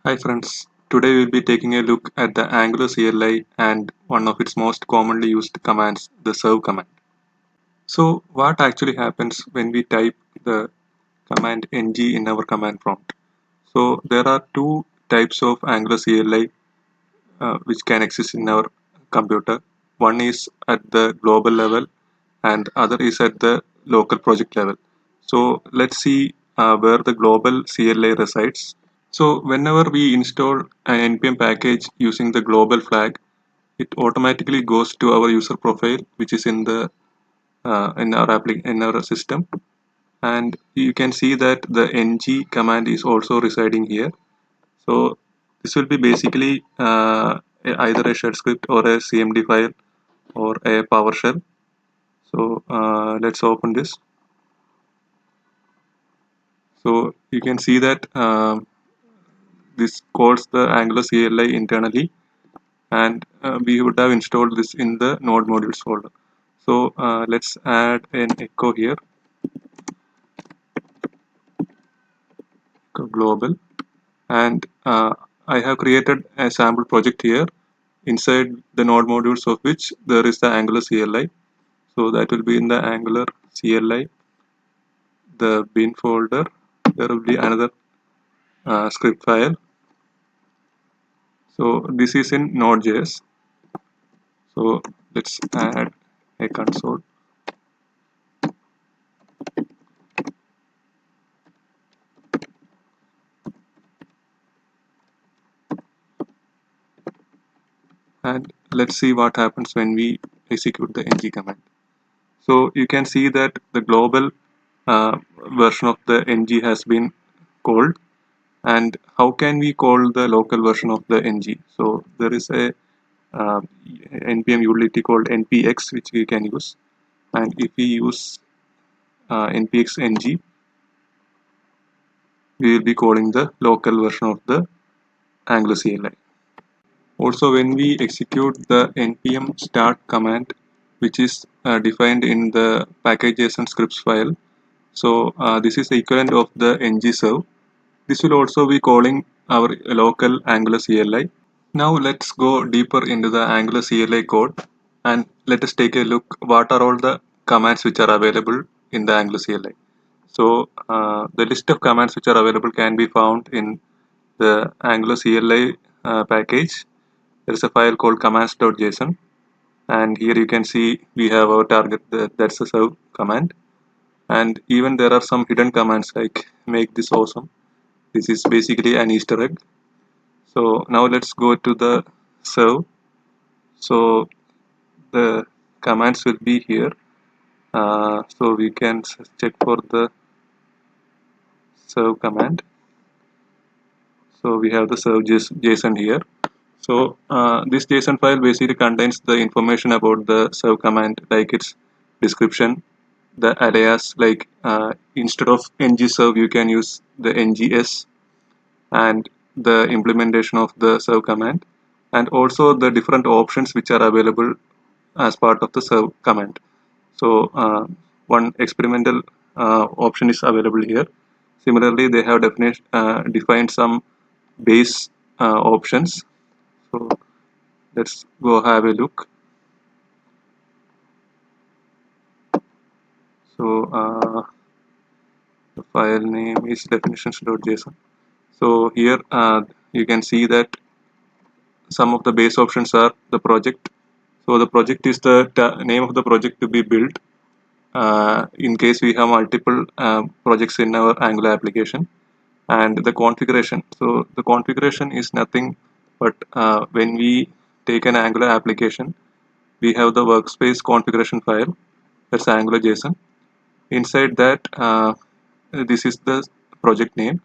Hi friends, today we'll be taking a look at the Angular CLI and one of its most commonly used commands, the serve command. So what actually happens when we type the command ng in our command prompt? So there are two types of Angular CLI which can exist in our computer. One is at the global level and other is at the local project level. So let's see where the global CLI resides. So whenever we install an npm package using the global flag, it automatically goes to our user profile, which is in the in our system, and you can see that the ng command is also residing here. So this will be basically either a shell script or a CMD file or a PowerShell. So let's open this. So you can see that this calls the Angular CLI internally, and we would have installed this in the node modules folder. So let's add an echo here, global, and I have created a sample project here inside the node modules of which there is the Angular CLI. So that will be in the Angular CLI, the bin folder. There will be another script file. So this is in Node.js. So let's add a console. And let's see what happens when we execute the ng command. So you can see that the global uh, version of the ng has been called, and how can we call the local version of the ng? So there is a npm utility called npx which we can use, and if we use npx ng, we will be calling the local version of the Angular CLI. Also, when we execute the npm start command, which is defined in the package.json scripts file, so this is the equivalent of the ng serve. This will also be calling our local Angular CLI. Now let's go deeper into the Angular CLI code and let us take a look what are all the commands which are available in the Angular CLI. So the list of commands which are available can be found in the Angular CLI package. There is a file called commands.json, and here you can see we have our target, that's the serve command, and even there are some hidden commands like make this awesome. This is basically an Easter egg. So now let's go to the serve. So the commands will be here. So we can check for the serve command. So we have the serve JSON here. So this JSON file basically contains the information about the serve command, like its description, the alias, like instead of ng serve you can use the ngs, and the implementation of the serve command, and also the different options which are available as part of the serve command. So one experimental option is available here. Similarly, they have defined some base options. So let's go have a look. So the file name is definitions.json. So here you can see that some of the base options are the project. So the project is the name of the project to be built in case we have multiple projects in our Angular application, and the configuration. So the configuration is nothing but when we take an Angular application, we have the workspace configuration file, that's Angular JSON. Inside that, this is the project name.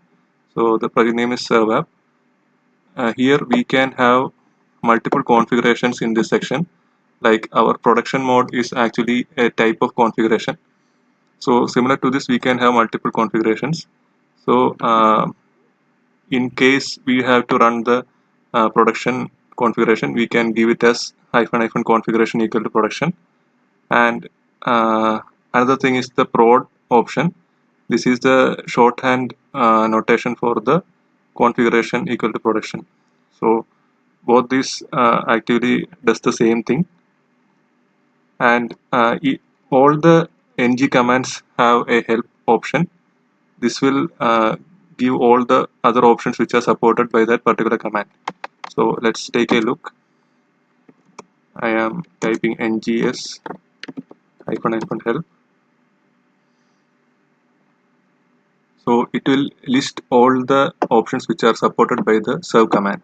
So the project name is serve app. Here we can have multiple configurations in this section, like our production mode is actually a type of configuration. So similar to this, we can have multiple configurations. So in case we have to run the production configuration, we can give it as -- configuration equal to production. And another thing is the prod option. This is the shorthand notation for the configuration equal to production. So both these activity does the same thing, and all the ng commands have a help option. This will give all the other options which are supported by that particular command. So let's take a look. I am typing ngs hyphen help. So it will list all the options which are supported by the serve command.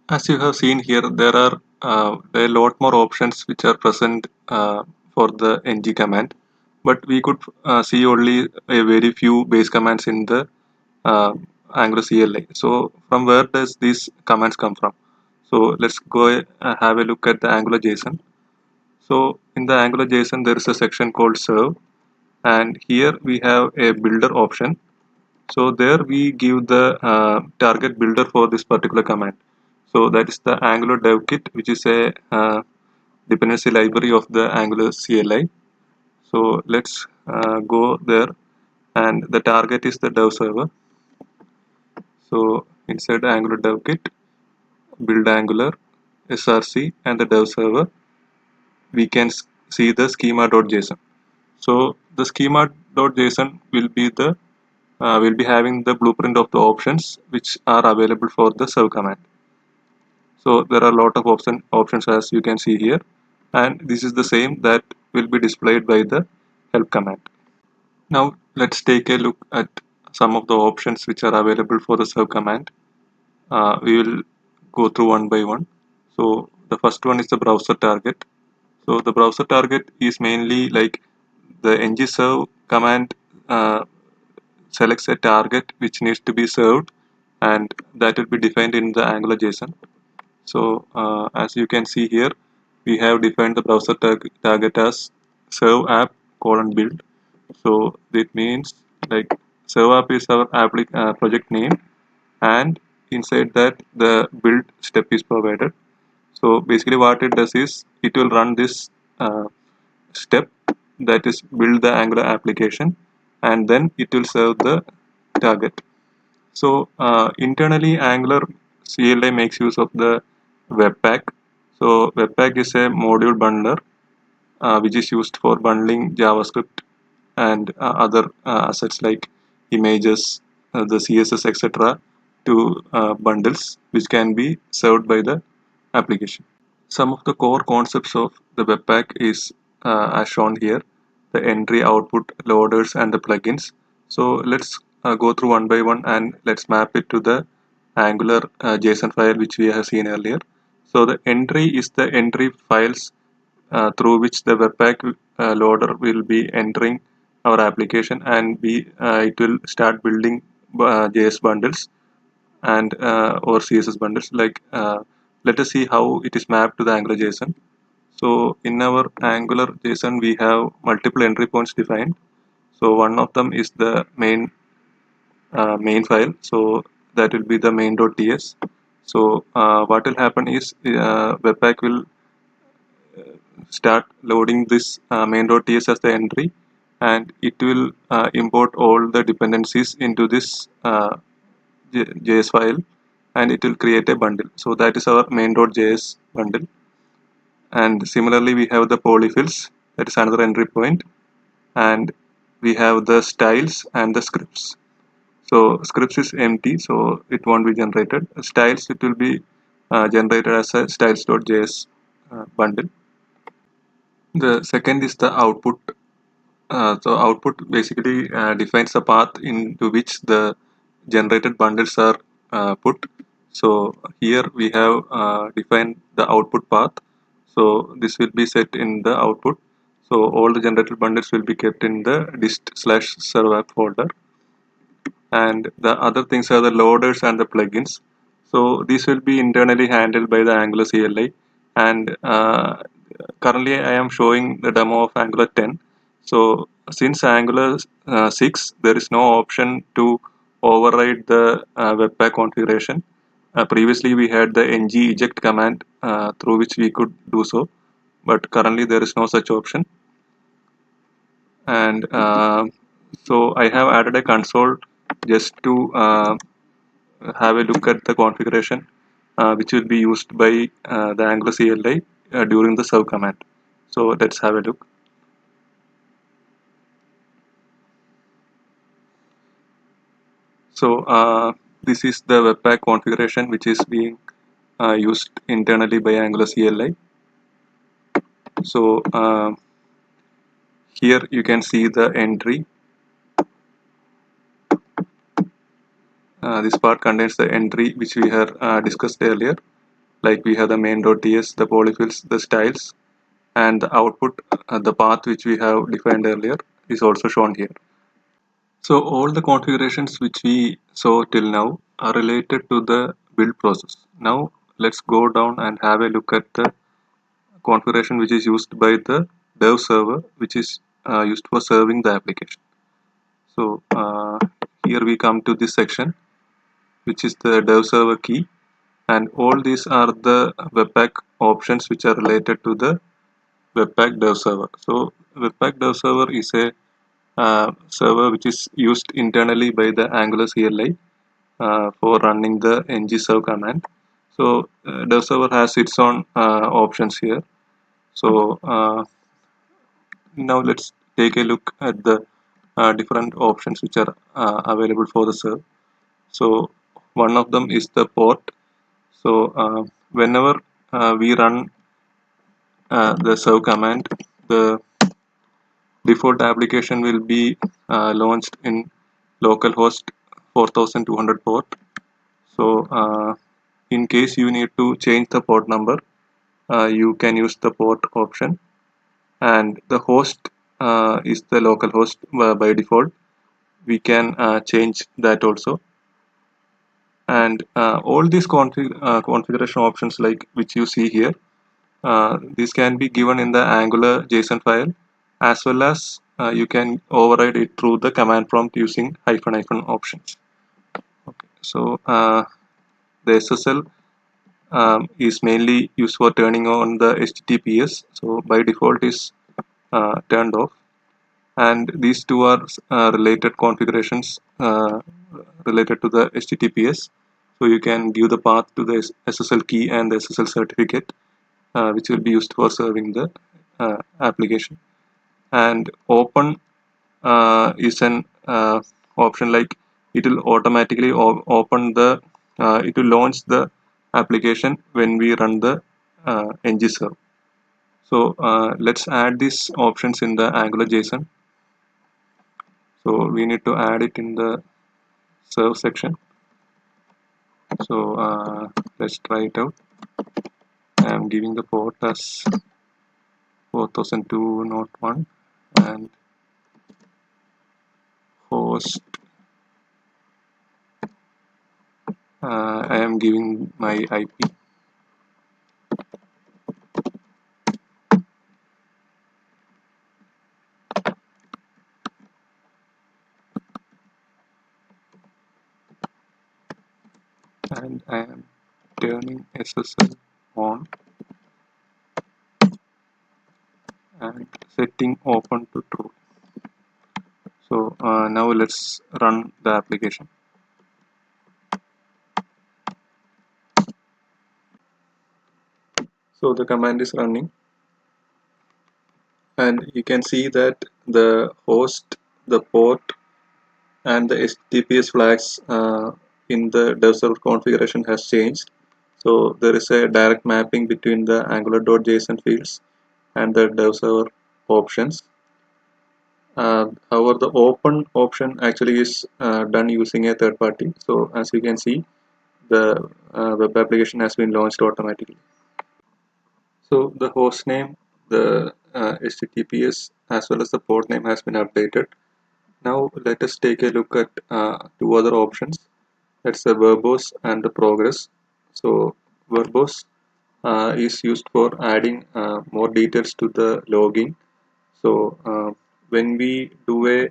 As you have seen here, there are a lot more options which are present for the ng command, but we could see only a very few base commands in the uh, Angular CLI. So from where does these commands come from? So let's go have a look at the Angular JSON. So in the Angular JSON, there is a section called serve, and here we have a builder option. So there we give the target builder for this particular command. So that is the Angular dev kit, which is a dependency library of the Angular CLI. So let's go there, and the target is the dev server. So inside the Angular dev kit, build Angular, src, and the dev server, we can see the schema.json. So the schema.json will be the will be having the blueprint of the options which are available for the serve command. So there are a lot of options as you can see here, and this is the same that will be displayed by the help command. Now let's take a look at some of the options which are available for the serve command. We will go through one by one. So the first one is the browser target. So the browser target is mainly like the ngserve command selects a target which needs to be served, and that will be defined in the Angular JSON. So as you can see here, we have defined the browser target as serve app colon build. So that means like serve app is our project name, and inside that the build step is provided. So basically what it does is it will run this step, that is build the Angular application, and then it will serve the target. So internally Angular CLI makes use of the Webpack. So Webpack is a module bundler which is used for bundling JavaScript and other assets like images, the CSS, etc. to bundles which can be served by the application. Some of the core concepts of the Webpack is as shown here: the entry, output, loaders, and the plugins. So let's go through one by one, and let's map it to the Angular JSON file which we have seen earlier. So the entry is the entry files through which the Webpack loader will be entering our application, and it will start building JS bundles and or CSS bundles. Let us see how it is mapped to the Angular JSON. So in our Angular JSON, we have multiple entry points defined. So one of them is the main file. So that will be the main.ts. So what will happen is Webpack will start loading this main.ts as the entry, and it will import all the dependencies into this JS file, and it will create a bundle. So that is our main.js bundle. And similarly we have the polyfills, that is another entry point, and we have the styles and the scripts. So scripts is empty, so it won't be generated. Styles, it will be generated as a styles.js bundle. The second is the output. So output basically defines the path into which the generated bundles are put. So here we have defined the output path. So this will be set in the output. So all the generated bundles will be kept in the dist/serve app folder, and the other things are the loaders and the plugins. So these will be internally handled by the Angular CLI, and currently I am showing the demo of Angular 10. So since Angular 6, there is no option to override the Webpack configuration. Previously we had the ng eject command through which we could do so, but currently there is no such option. And so I have added a console just to have a look at the configuration which will be used by the Angular CLI during the serve command. So let's have a look. So this is the Webpack configuration which is being used internally by Angular CLI. So here you can see the entry. This part contains the entry which we have discussed earlier. Like we have the main.ts, the polyfills, the styles, and the output, the path which we have defined earlier is also shown here. So all the configurations which we saw till now are related to the build process. Now let's go down and have a look at the configuration which is used by the dev server, which is used for serving the application. So here we come to this section, which is the dev server key, and all these are the Webpack options which are related to the Webpack dev server. So Webpack dev server is a server which is used internally by the Angular CLI for running the ngserve command. So dev server has its own options here. So now let's take a look at the different options which are available for the serve. So one of them is the port. So whenever we run the serve command, the default application will be launched in localhost 4200 port. So in case you need to change the port number, you can use the port option, and the host is the local host by default. We can change that also, and all these configuration options like which you see here, these can be given in the Angular JSON file, as well as you can override it through the command prompt using ---- options. Okay. So the SSL is mainly used for turning on the HTTPS, so by default is turned off, and these two are related configurations related to the HTTPS. So you can give the path to the SSL key and the SSL certificate, which will be used for serving the application. And open is an option, like it will automatically open the it will launch the application when we run the ngserve. So let's add these options in the Angular JSON. So we need to add it in the serve section. So let's try it out. I am giving the port as 4002.1 and host. I am giving my IP. And I am turning SSL on and setting open to true. So now let's run the application. So the command is running, and you can see that the host, the port, and the HTTPS flags in the dev server configuration has changed. So there is a direct mapping between the angular.json fields and the dev server options. However, the open option actually is done using a third party. So as you can see, the web application has been launched automatically. So the host name, the HTTPS, as well as the port name has been updated. Now let us take a look at two other options. That's the verbose and the progress. So verbose is used for adding more details to the logging. So when we do a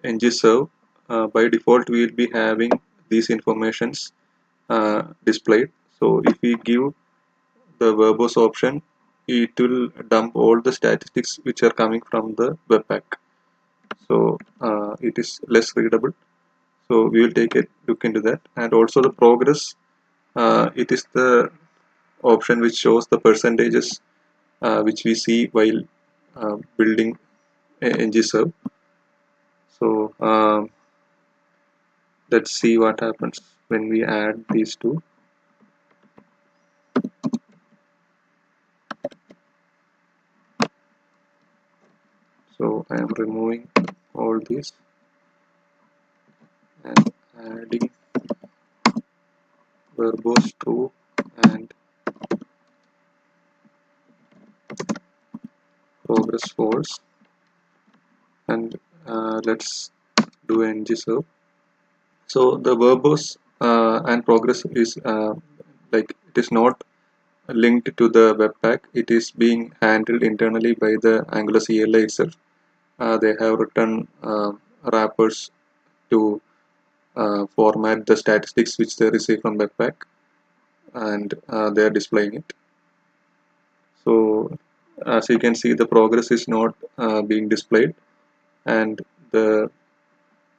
ngserve, by default we will be having these informations displayed. So if we give the verbose option, it will dump all the statistics which are coming from the Webpack. So it is less readable. So we will take a look into that. And also the progress, it is the option which shows the percentages which we see while building ngserve. So let's see what happens when we add these two. So I am removing all these and adding verbose true and progress false, and let's do ngserve. So the verbose and progress is like it is not linked to the Webpack. It is being handled internally by the Angular CLI itself. They have written wrappers to format the statistics which they receive from Webpack, and they are displaying it. So as you can see, the progress is not being displayed, and the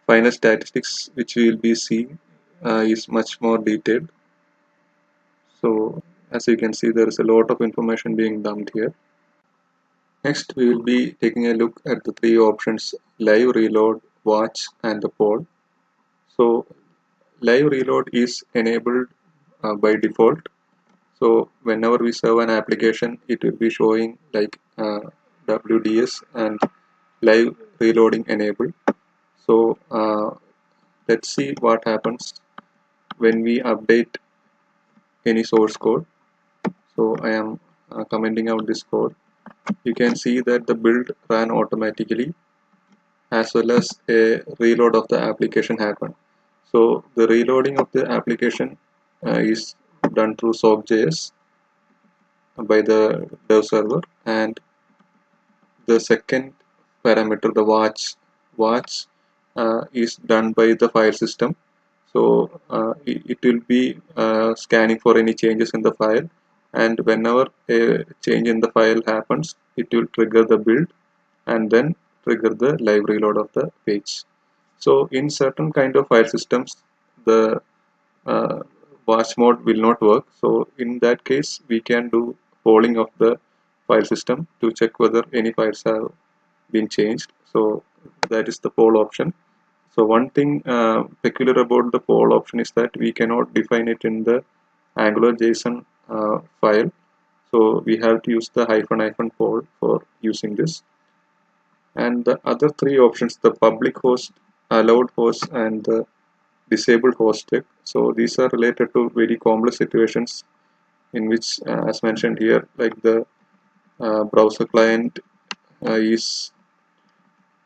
final statistics which we will be seeing is much more detailed. So as you can see, there is a lot of information being dumped here. Next, we will be taking a look at the three options: live, reload, watch, and the poll. So live reload is enabled by default. So whenever we serve an application, it will be showing like WDS and live reloading enabled. So let's see what happens when we update any source code. So I am commenting out this code. You can see that the build ran automatically as well as a reload of the application happened. So the reloading of the application is done through sock.js by the dev server, and the second parameter, the watch is done by the file system. So it will be scanning for any changes in the file, and whenever a change in the file happens, it will trigger the build and then trigger the live reload of the page. So in certain kind of file systems, the uh, watch mode will not work. So in that case, we can do polling of the file system to check whether any files have been changed. So that is the poll option. So one thing peculiar about the poll option is that we cannot define it in the Angular JSON file. So we have to use the hyphen poll for using this. And the other three options, the public host, allowed host, and the disabled host check. So these are related to very complex situations in which, as mentioned here, like the browser client is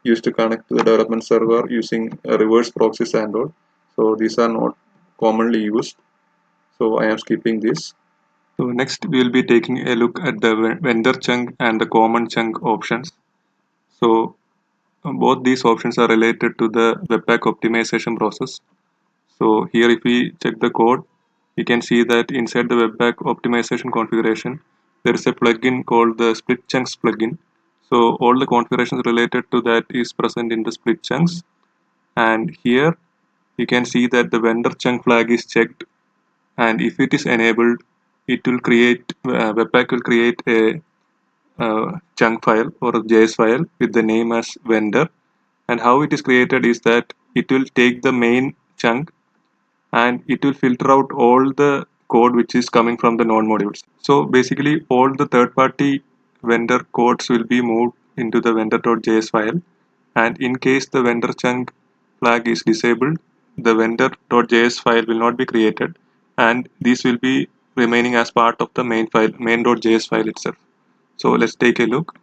used to connect to the development server using reverse proxies and all. So these are not commonly used. So I am skipping this. So next we will be taking a look at the vendor chunk and the common chunk options. So both these options are related to the Webpack optimization process. So here if we check the code, we can see that inside the Webpack optimization configuration, there is a plugin called the split chunks plugin. So all the configurations related to that is present in the split chunks. And here you can see that the vendor chunk flag is checked, and if it is enabled, it will create Webpack will create a chunk file or a JS file with the name as vendor. And how it is created is that it will take the main chunk and it will filter out all the code which is coming from the non-modules. So basically all the third-party vendor codes will be moved into the vendor.js file, and in case the vendor chunk flag is disabled, the vendor.js file will not be created, and these will be remaining as part of the main file, main.js file itself. So let's take a look.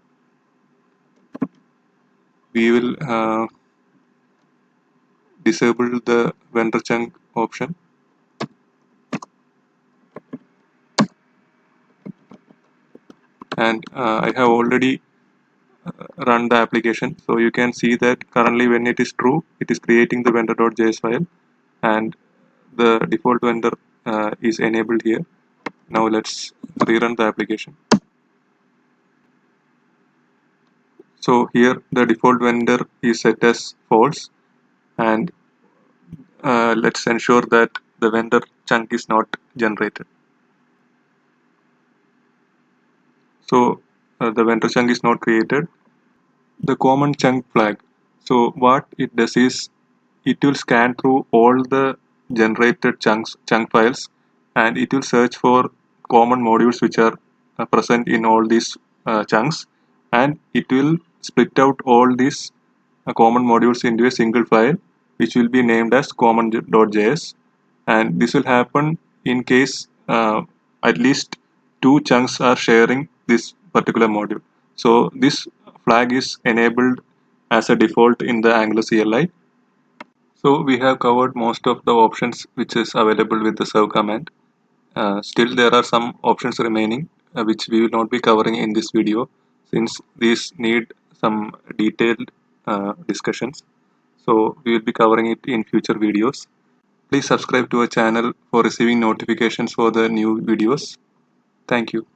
We will disable the vendor chunk option, and I have already run the application. So you can see that currently when it is true, it is creating the vendor.js file, and the default vendor is enabled here. Now let's rerun the application. So here the default vendor is set as false, and let's ensure that the vendor chunk is not generated. So the vendor chunk is not created. The common chunk flag. So what it does is it will scan through all the generated chunk files, and it will search for common modules which are present in all these chunks, and it will split out all these common modules into a single file which will be named as common.js, and this will happen in case at least two chunks are sharing this particular module. So this flag is enabled as a default in the Angular CLI. So we have covered most of the options which is available with the serve command. Still there are some options remaining which we will not be covering in this video, since these need some detailed discussions. So we will be covering it in future videos. Please subscribe to our channel for receiving notifications for the new videos. Thank you.